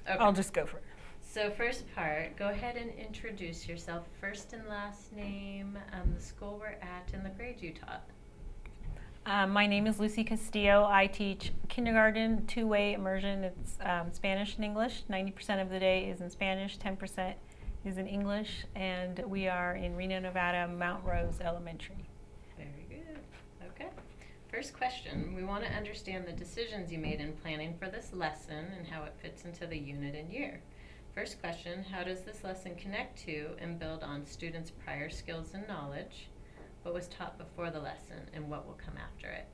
Okay. I'll just go for it. So first part, go ahead and introduce yourself, first and last name, the school we're at, and the grade you taught. My name is Lucy Castillo. I teach kindergarten, two-way immersion. It's Spanish and English. 90% of the day is in Spanish, 10% is in English, and we are in Reno, Nevada, Mount Rose Elementary. Very good. Okay. First question, we want to understand the decisions you made in planning for this lesson and how it fits into the unit and year. First question, how does this lesson connect to and build on students' prior skills and knowledge? What was taught before the lesson and what will come after it?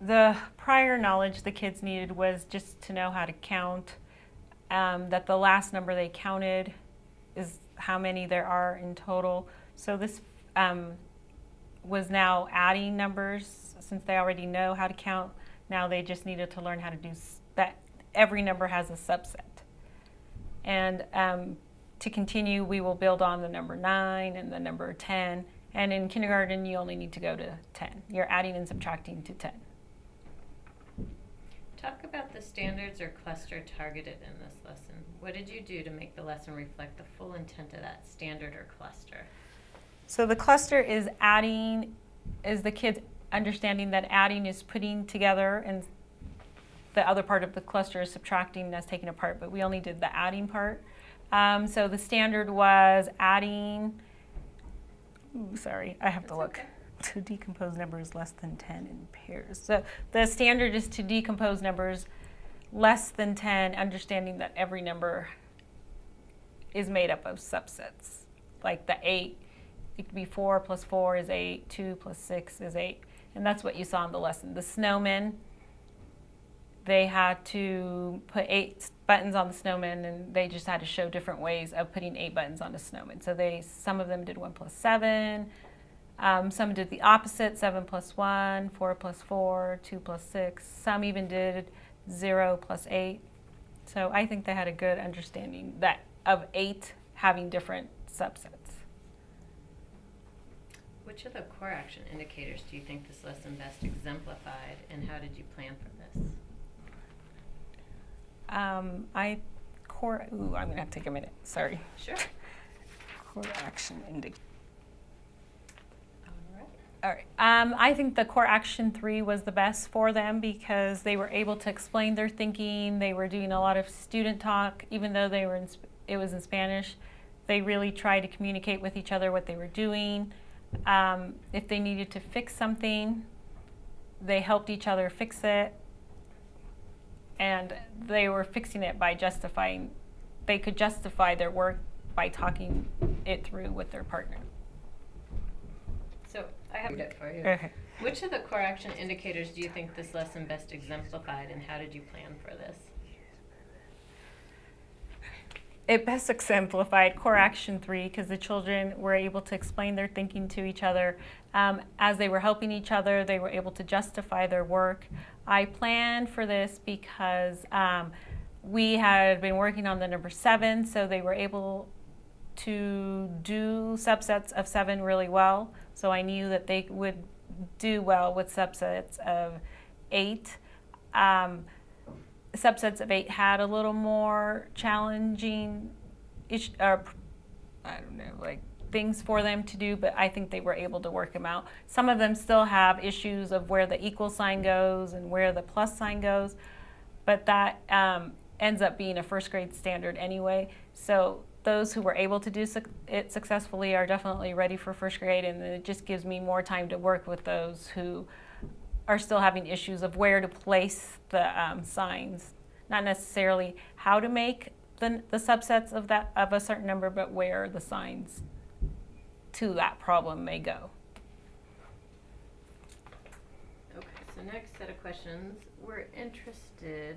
The prior knowledge the kids needed was just to know how to count, that the last number they counted is how many there are in total. So this was now adding numbers since they already know how to count. Now they just needed to learn how to do that. Every number has a subset. And to continue, we will build on the number 9 and the number 10. And in kindergarten, you only need to go to 10. You're adding and subtracting to 10. Talk about the standards or cluster targeted in this lesson. What did you do to make the lesson reflect the full intent of that standard or cluster? So the cluster is adding, is the kids understanding that adding is putting together, and the other part of the cluster is subtracting, that's taking apart, but we only did the adding part. So the standard was adding, sorry, I have to look. Okay. To decompose numbers less than 10 in pairs. So the standard is to decompose numbers less than 10, understanding that every number is made up of subsets. Like the 8, it could be 4 plus 4 is 8, 2 plus 6 is 8. And that's what you saw in the lesson. The snowmen, they had to put 8 buttons on the snowman, and they just had to show different ways of putting 8 buttons on a snowman. So some of them did 1 plus 7. Some did the opposite, 7 plus 1, 4 plus 4, 2 plus 6. Some even did 0 plus 8. So I think they had a good understanding that of 8 having different subsets. Which of the core action indicators do you think this lesson best exemplified, and how did you plan for this? I'm gonna have to take a minute, sorry. Sure. Core action indicators. All All right. I think the core action 3 was the best for them because they were able to explain their thinking. They were doing a lot of student talk, even though it was in Spanish. They really tried to communicate with each other what they were doing. If they needed to fix something, they helped each other fix it. And they were fixing it by they could justify their work by talking it through with their partner. So I have it for you. Okay. Which of the core action indicators do you think this lesson best exemplified, and how did you plan for this? It best exemplified core action 3 because the children were able to explain their thinking to each other. As they were helping each other, they were able to justify their work. I planned for this because we had been working on the number 7, so they were able to do subsets of 7 really well. So I knew that they would do well with subsets of 8. Subsets of 8 had a little more challenging things for them to do, but I think they were able to work them out. Some of them still have issues of where the equal sign goes and where the plus sign goes, but that ends up being a first grade standard anyway. So those who were able to do it successfully are definitely ready for first grade, and it just gives me more time to work with those who are still having issues of where to place the signs, not necessarily how to make the subsets of a certain number, but where the signs to that problem may go. Okay, so next set of questions. We're interested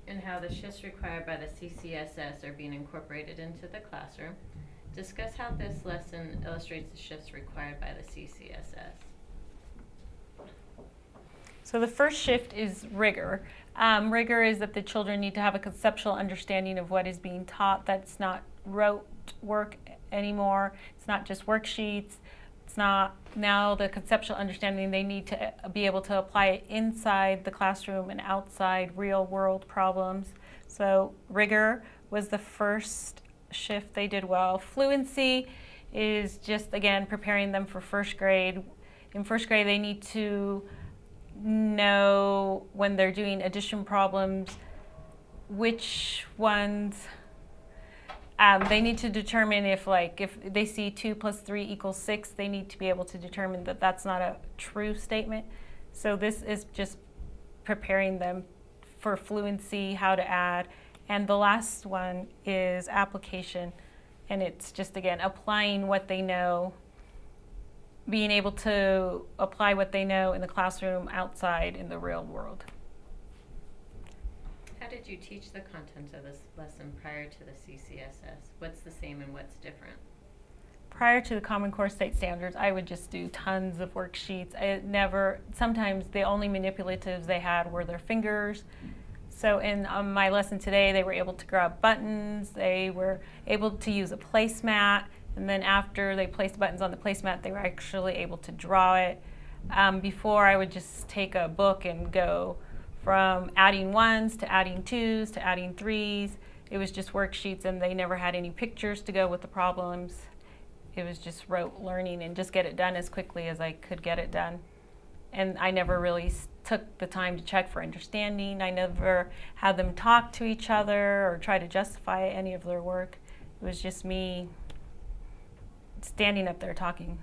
in how the shifts required by the CCSS are being incorporated into the classroom. Discuss how this lesson illustrates the shifts required by the CCSS. So the first shift is rigor. Rigor is that the children need to have a conceptual understanding of what is being taught. That's not rote work anymore. It's not just worksheets. It's not now the conceptual understanding. They need to be able to apply it inside the classroom and outside real world problems. So rigor was the first shift they did well. Fluency is just, again, preparing them for first grade. In first grade, they need to know when they're doing addition problems, which ones they need to determine if they see 2 + 3 = 6, they need to be able to determine that that's not a true statement. So this is just preparing them for fluency, how to add. And the last one is application. And it's just, again, applying what they know, being able to apply what they know in the classroom, outside, in the real world. How did you teach the content of this lesson prior to the CCSS? What's the same and what's different? Prior to the Common Core State Standards, I would just do tons of worksheets. Sometimes the only manipulatives they had were their fingers. So in my lesson today, they were able to grab buttons, they were able to use a placemat, and then after they placed buttons on the placemat, they were actually able to draw it. Before, I would just take a book and go from adding 1s to adding 2s to adding 3s. It was just worksheets, and they never had any pictures to go with the problems. It was just rote learning and just get it done as quickly as I could get it done. And I never really took the time to check for understanding. I never had them talk to each other or try to justify any of their work. It was just me standing up there talking.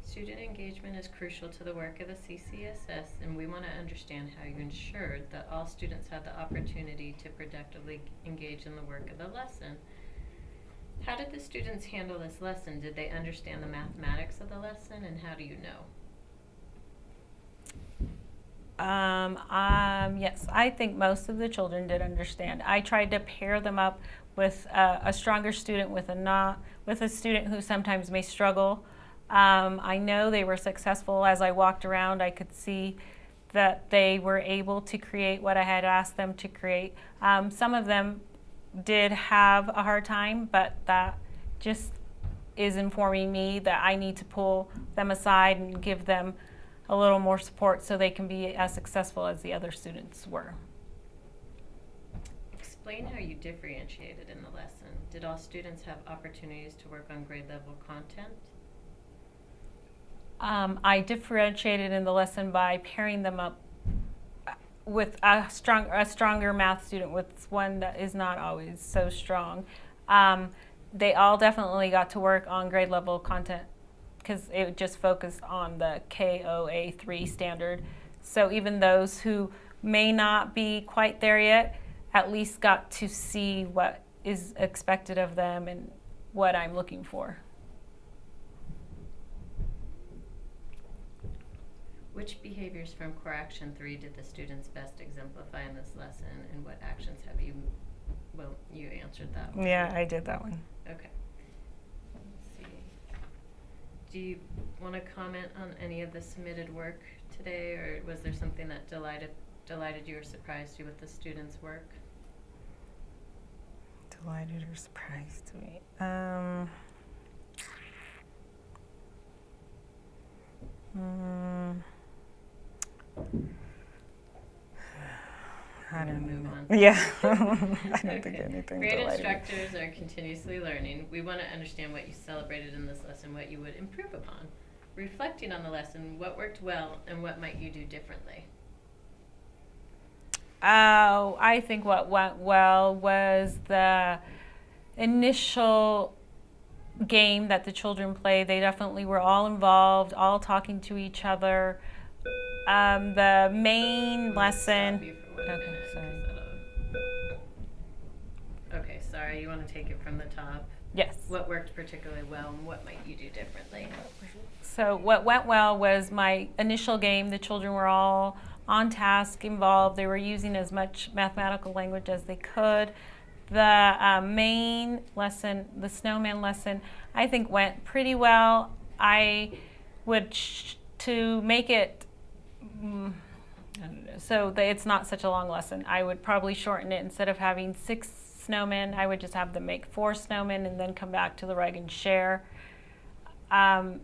Student engagement is crucial to the work of the CCSS, and we want to understand how you ensured that all students had the opportunity to productively engage in the work of the lesson. How did the students handle this lesson? Did they understand the mathematics of the lesson, and how do you know? Yes, I think most of the children did understand. I tried to pair them up with a stronger student with a student who sometimes may struggle. I know they were successful. As I walked around, I could see that they were able to create what I had asked them to create. Some of them did have a hard time, but that just is informing me that I need to pull them aside and give them a little more support so they can be as successful as the other students were. Explain how you differentiated in the lesson. Did all students have opportunities to work on grade level content? I differentiated in the lesson by pairing them up with a stronger math student with one that is not always so strong. They all definitely got to work on grade level content because it just focused on the KOA3 standard. So even those who may not be quite there yet at least got to see what is expected of them and what I'm looking for. Which behaviors from Core Action 3 did the students best exemplify in this lesson, and what actions have you, well, you answered that one. Yeah, I did that one. Okay. Let's see. Do you want to comment on any of the submitted work today, or was there something that delighted you or surprised you with the students' work? Delighted or surprised me? I don't move know. on. Yeah. I don't think anything Great delighted me. instructors are continuously learning. We want to understand what you celebrated in this lesson, what you would improve upon. Reflecting on the lesson, what worked well and what might you do differently? I think what went well was the initial game that the children played. They definitely were all involved, all talking to each other. The main lesson. Stop you for 1 Okay, minute, 'cause sorry. Okay, sorry. You want to take it from the top? Yes. What worked particularly well, and what might you do differently? So what went well was my initial game. The children were all on task, involved. They were using as much mathematical language as they could. The main lesson, the snowman lesson, I think went pretty well. I would, to make it, I don't know, so that it's not such a long lesson, I would probably shorten it. Instead of having 6 snowmen, I would just have them make 4 snowmen and then come back to the rug and share.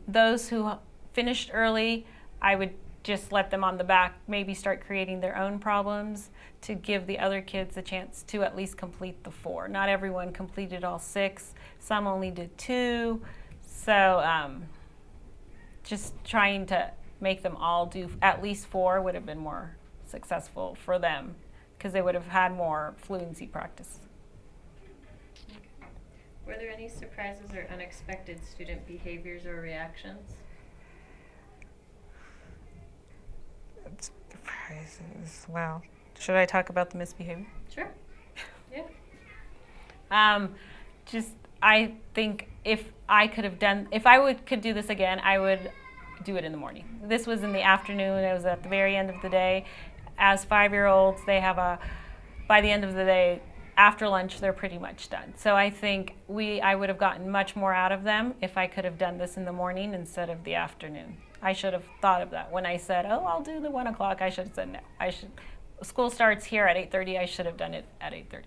Those who finished early, I would just let them on the back, maybe start creating their own problems to give the other kids a chance to at least complete the 4. Not everyone completed all 6. Some only did 2. So just trying to make them all do at least 4 would have been more successful for them because they would have had more fluency practice. Were there any surprises or unexpected student behaviors or reactions? Surprises. Wow. Should I talk about the misbehavior? Sure. Yeah. I think if I could do this again, I would do it in the morning. This was in the afternoon. It was at the very end of the day. As 5-year-olds, they have by the end of the day, after lunch, they're pretty much done. So I think I would have gotten much more out of them if I could have done this in the morning instead of the afternoon. I should have thought of that. When I said, oh, I'll do the 1 o'clock, I should have said no. School starts here at 8:30. I should have done it at 8:30.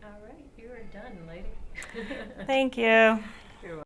All right, you are done, lady. Thank you.